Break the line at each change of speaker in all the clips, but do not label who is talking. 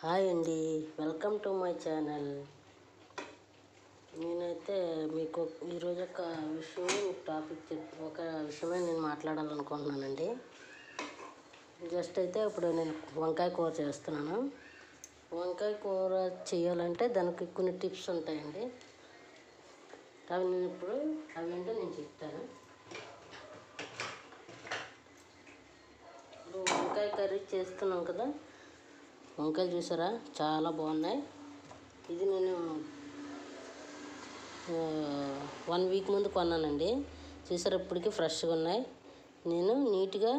Hi అండి, welcome to my channel. నేనైతే మీకు ఈరోజు ఒక విషయమే నేను మాట్లాడాలనుకుంటున్నానండి. జస్ట్ అయితే ఇప్పుడు నేను వంకాయ కూర చేస్తున్నాను. వంకాయ కూర చేయాలంటే దానికి కొన్ని టిప్స్ ఉంటాయండి. అవి ఏంటో నేను చెప్తాను. ఇప్పుడు వంకాయ కర్రీ చేస్తున్నాం కదా, వంకాయలు చూసారా చాలా బాగున్నాయి. ఇది నేను 1 వీక్ ముందు కొన్నానండి. చూసారా ఇప్పటికీ ఫ్రెష్గా ఉన్నాయి. నేను నీట్గా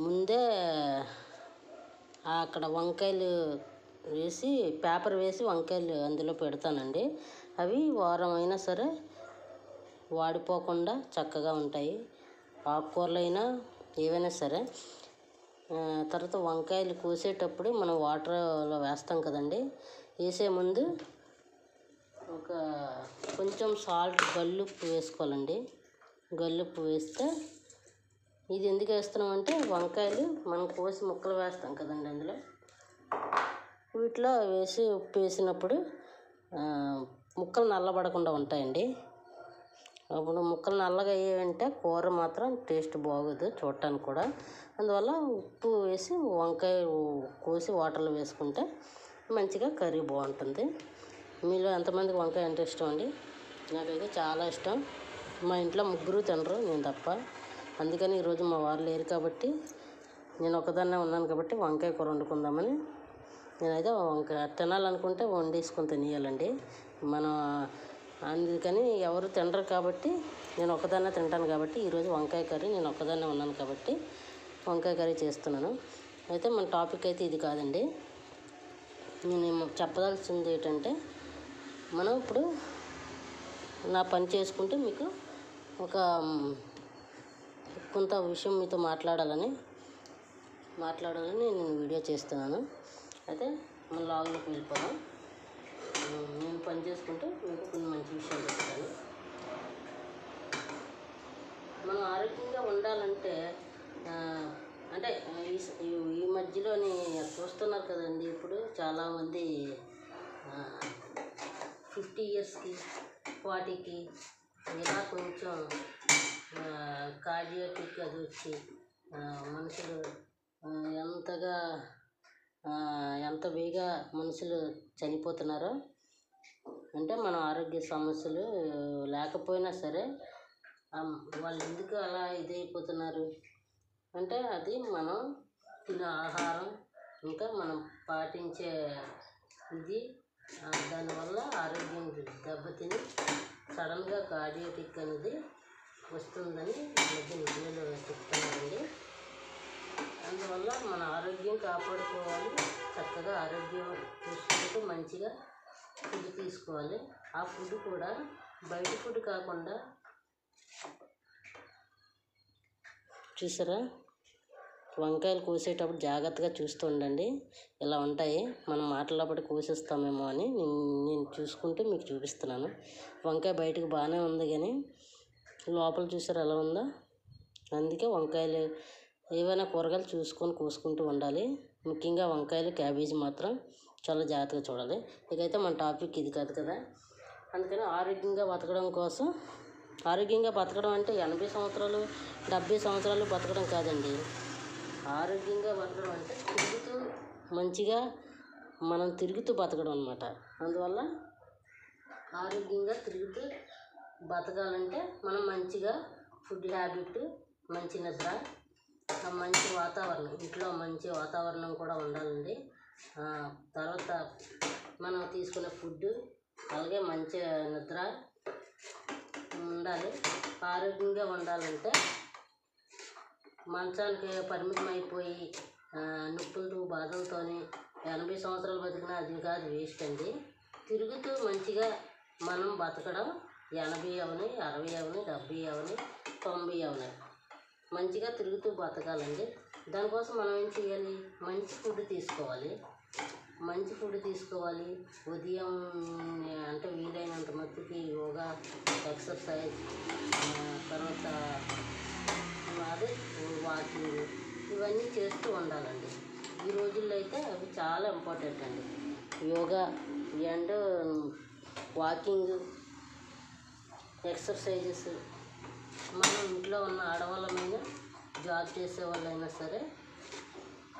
ముందే అక్కడ వంకాయలు వేసి పేపర్ వేసి వంకాయలు అందులో పెడతానండి. అవి వారం అయినా సరే వాడిపోకుండా చక్కగా ఉంటాయి. ఆకుకూరలు అయినా ఏవైనా సరే. తర్వాత వంకాయలు కోసేటప్పుడు మనం వాటర్లో వేస్తాం కదండి, వేసే ముందు కొంచెం సాల్ట్ గల్లుప్పు వేసుకోవాలండి. గల్లుప్పు వేస్తే ఇది ఎందుకు వేస్తున్నామంటే వంకాయలు మనం కోసి ముక్కలు వేస్తాం కదండి, అందులో వీటిలో వేసి ఉప్పు వేసినప్పుడు ముక్కలు నల్లబడకుండా ఉంటాయండి. అప్పుడు ముక్కలు నల్లగా అయ్యాయంటే కూర మాత్రం టేస్ట్ బాగోదు చూడటానికి కూడా. అందువల్ల ఉప్పు వేసి వంకాయ కోసి వాటర్లో వేసుకుంటే మంచిగా కర్రీ బాగుంటుంది. మీలో ఎంతమందికి వంకాయ అంటే ఇష్టం అండి? నాకైతే చాలా ఇష్టం. మా ఇంట్లో ముగ్గురు తినరు, నేను తప్ప. అందుకని ఈరోజు మా వారు లేరు కాబట్టి, నేను ఒకదాన్నే ఉన్నాను కాబట్టి వంకాయ కూర వండుకుందామని నేనైతే వంకాయ తినాలనుకుంటే వండేసుకొని తినేయాలండి. అందుకని ఎవరు తినరు కాబట్టి నేను ఒకదాన్నే తింటాను కాబట్టి ఈరోజు వంకాయ కర్రీ నేను ఒకదాన్నే ఉన్నాను కాబట్టి వంకాయ కర్రీ చేస్తున్నాను. అయితే మన టాపిక్ అయితే ఇది కాదండి. నేను చెప్పదలసింది ఏంటంటే, మనం ఇప్పుడు నా పని చేసుకుంటూ మీకు కొంత విషయం మీతో మాట్లాడాలని నేను వీడియో చేస్తున్నాను. అయితే మన లాగ్లోకి వెళ్ళిపోదాం. నేను పని చేసుకుంటూ మీకు కొన్ని మంచి విషయాలు చెప్తాను. మనం ఆరోగ్యంగా ఉండాలంటే అంటే ఈ మధ్యలోని చూస్తున్నారు కదండి, ఇప్పుడు చాలామంది 50 ఇయర్స్కి 40కి ఇలా కొంచెం కార్డియాటిక్ అది వచ్చి మనుషులు ఎంత బేగా మనుషులు చనిపోతున్నారో, అంటే మన ఆరోగ్య సమస్యలు లేకపోయినా సరే వాళ్ళు ఎందుకు అలా ఇదైపోతున్నారు అంటే అది మనం తినే ఆహారం, ఇంకా మనం పాటించే ఇది, దానివల్ల ఆరోగ్యం దెబ్బతిని సడన్గా కార్డియాటిక్ అనేది వస్తుందని నిపుణులు చెప్తున్నారండి. అందువల్ల మన ఆరోగ్యం కాపాడుకోవాలి. చక్కగా ఆరోగ్యం చూసుకుంటూ మంచిగా ఫుడ్ తీసుకోవాలి. ఆ ఫుడ్ కూడా బయట ఫుడ్ కాకుండా, చూసారా వంకాయలు కోసేటప్పుడు జాగ్రత్తగా చూస్తూ ఉండండి. ఇలా ఉంటాయి, మనం మాటలప్పుడు కోసేస్తామేమో అని నేను చూసుకుంటూ మీకు చూపిస్తున్నాను. వంకాయ బయటకు బాగానే ఉంది కానీ లోపల చూసారా ఎలా ఉందో. అందుకే వంకాయలు ఏవైనా కూరగాయలు చూసుకొని కోసుకుంటూ ఉండాలి. ముఖ్యంగా వంకాయలు, క్యాబేజీ మాత్రం చాలా జాగ్రత్తగా చూడాలి. ఇకైతే మన టాపిక్ ఇది కాదు కదా. అందుకని ఆరోగ్యంగా బతకడం అంటే 80 సంవత్సరాలు 70 సంవత్సరాలు బతకడం కాదండి. ఆరోగ్యంగా బతకడం అంటే మనం తిరుగుతూ బతకడం అన్నమాట. అందువల్ల ఆరోగ్యంగా తిరుగుతూ బతకాలంటే మనం మంచిగా ఫుడ్ హ్యాబిట్, మంచి నిద్ర, మంచి వాతావరణం, ఇంట్లో మంచి వాతావరణం కూడా ఉండాలండి. తర్వాత మనం తీసుకునే ఫుడ్, అలాగే మంచి నిద్ర ఉండాలి. ఆరోగ్యంగా ఉండాలంటే మంచానికి పరిమితం అయిపోయి నొప్పులతో బాధలతో 80 సంవత్సరాలు బతికినా అది కాదు, వేస్ట్ అండి. తిరుగుతూ మంచిగా మనం బతకడం 80 అవని, 60 అవని, 70 అవని, 90 అవని మంచిగా తిరుగుతూ బతకాలండి. దానికోసం మనం ఏం చేయాలి? మంచి ఫుడ్ తీసుకోవాలి. ఉదయం అంటే వీలైనంత మట్టుకి యోగా, ఎక్సర్సైజ్, తర్వాత వాకింగ్, ఇవన్నీ చేస్తూ ఉండాలండి. ఈ రోజుల్లో అయితే అవి చాలా ఇంపార్టెంట్ అండి. Yoga and walking, exercises. మనం ఇంట్లో ఉన్న ఆడవాళ్ళమైనా, జాబ్ చేసే వాళ్ళైనా సరే,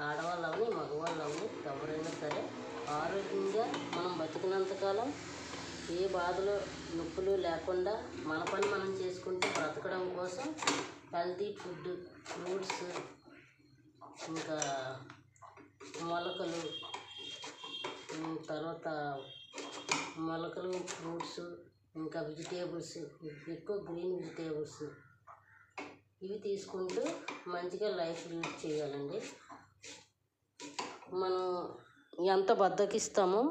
ఆడవాళ్ళవని మగవాళ్ళవని ఎవరైనా సరే ఆరోగ్యంగా మనం బతికినంతకాలం ఏ బాధలు నొప్పులు లేకుండా మన పని మనం చేసుకుంటూ బ్రతకడం కోసం హెల్తీ ఫుడ్, ఫ్రూట్స్, ఇంకా మొలకలు, తర్వాత మొలకలు, ఫ్రూట్స్, ఇంకా వెజిటేబుల్స్, ఎక్కువ గ్రీన్ వెజిటేబుల్స్ ఇవి తీసుకుంటూ మంచిగా లైఫ్ లీడ్ చేయాలండి. మనం ఎంత బద్దకిస్తామో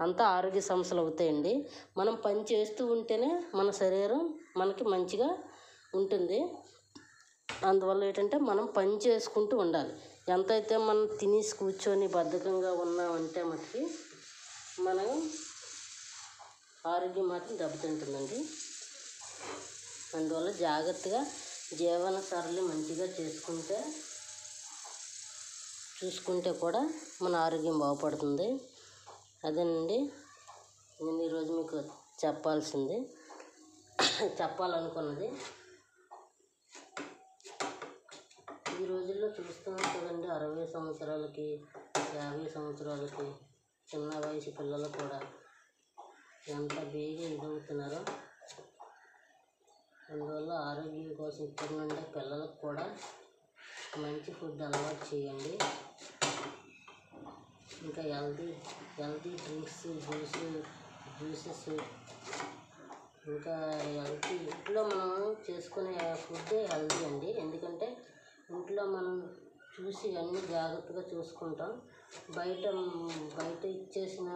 అంత ఆరోగ్య సమస్యలు అవుతాయండి. మనం పని చేస్తూ ఉంటేనే మన శరీరం మనకి మంచిగా ఉంటుంది. అందువల్ల ఏంటంటే మనం పని చేసుకుంటూ ఉండాలి. ఎంతైతే మనం తినేసి కూర్చొని బద్ధకంగా ఉన్నామంటే మనకి మనం ఆరోగ్యం మాత్రం దెబ్బతింటుందండి. అందువల్ల జాగ్రత్తగా జీవన సరళి మంచిగా చూసుకుంటే కూడా మన ఆరోగ్యం బాగుపడుతుంది. అదేనండి నేను ఈరోజు మీకు చెప్పాలనుకున్నది. ఈ రోజుల్లో చూస్తున్నాం కదండి, 60 సంవత్సరాలకి 50 సంవత్సరాలకి చిన్న వయసు పిల్లలు కూడా ఎంత బేగా ఇదవుతున్నారో. అందువల్ల ఆరోగ్యం కోసం ఇప్పటి నుండే పిల్లలకు కూడా మంచి ఫుడ్ అలవాటు చేయండి. ఇంకా హెల్తీ డ్రింక్స్, జ్యూసెస్, ఇంకా హెల్తీ ఇంట్లో మనం చేసుకునే ఫుడ్డే హెల్తీ అండి. ఎందుకంటే ఇంట్లో మనం చూసి అన్నీ జాగ్రత్తగా చూసుకుంటాం. బయట ఇచ్చేసిన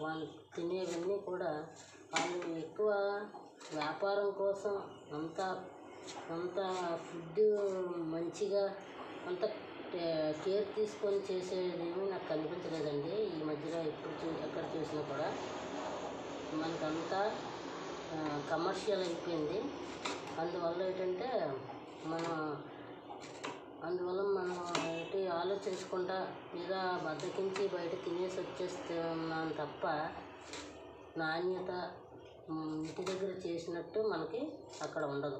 వాళ్ళు తినేవన్నీ కూడా వాళ్ళు ఎక్కువ వ్యాపారం కోసం అంత ఫుడ్ మంచిగా అంత కేర్ తీసుకొని చేసేదేమీ నాకు కనిపించలేదండి. ఈ మధ్యలో ఎక్కడ చూసినా కూడా మనకంతా కమర్షియల్ అయిపోయింది. అందువల్ల ఏంటంటే మనం ఏంటి ఆలోచించకుండా ఏదో బద్దకించి బయట తినేసి వచ్చేస్తున్నాను తప్ప నాణ్యత ఇంటి దగ్గర చేసినట్టు మనకి అక్కడ ఉండదు.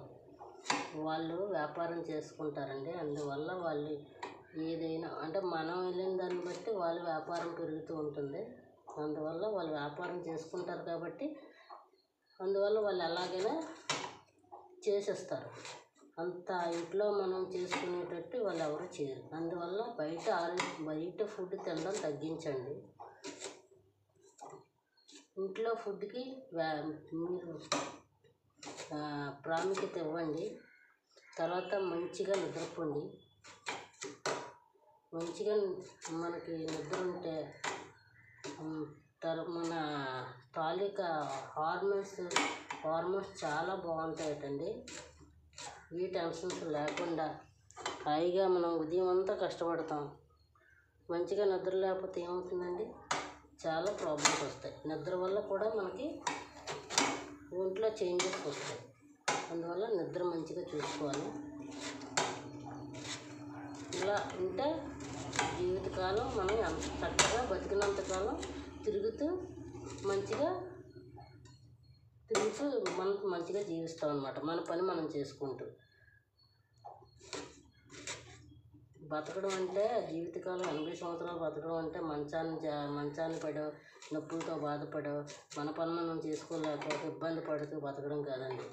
వాళ్ళు వ్యాపారం చేసుకుంటారండి. అందువల్ల వాళ్ళు ఏదైనా అంటే మనం వెళ్ళిన దాన్ని బట్టి వాళ్ళ వ్యాపారం పెరుగుతూ ఉంటుంది. అందువల్ల వాళ్ళు వ్యాపారం చేసుకుంటారు కాబట్టి అందువల్ల వాళ్ళు ఎలాగైనా చేసేస్తారు. అంత ఇంట్లో మనం చేసుకునేటట్టు వాళ్ళు ఎవరు చేయరు. అందువల్ల బయట ఫుడ్ తినడం తగ్గించండి. ఇంట్లో ఫుడ్కి మీరు ప్రాముఖ్యత ఇవ్వండి. తర్వాత మంచిగా నిద్రపోండి. మంచిగా మనకి నిద్ర ఉంటే మన తాలూకా హార్మోన్స్ చాలా బాగుంటాయటండి. ఏ టెన్షన్స్ లేకుండా హాయిగా మనం ఉదయం అంతా కష్టపడతాం. మంచిగా నిద్ర లేకపోతే ఏమవుతుందండి, చాలా ప్రాబ్లమ్స్ వస్తాయి. నిద్ర వల్ల కూడా మనకి ఒంట్లో చేంజెస్ వస్తాయి. అందువల్ల నిద్ర మంచిగా చూసుకోవాలి. ఇలా ఉంటే జీవితకాలం మనం ఎంత చక్కగా బతికినంతకాలం తిరుగుతూ మనం మంచిగా జీవిస్తాం అన్నమాట. మన పని మనం చేసుకుంటూ బతకడం అంటే జీవితకాలం 80 సంవత్సరాలు బతకడం అంటే మంచాన్ని పడో, నొప్పులతో బాధపడో, మన పని మనం చేసుకోలేకపోతే ఇబ్బంది పడుతూ బతకడం కాదండి.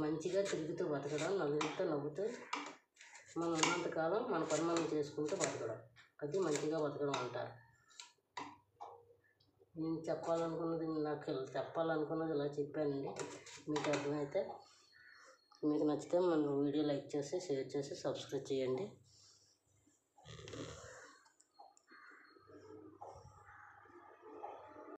మంచిగా తిరుగుతూ బతకడం, నవ్వుతూ మనం ఉన్నంతకాలం మన పని మనం చేసుకుంటూ బతకడం, అది మంచిగా బతకడం అంటారు. నేను చెప్పాలనుకున్నది ఇలా చెప్పానండి. మీకు అర్థమైతే మీకు నచ్చితే మన వీడియో లైక్ చేసి, షేర్ చేసి, సబ్స్క్రైబ్ చేయండి.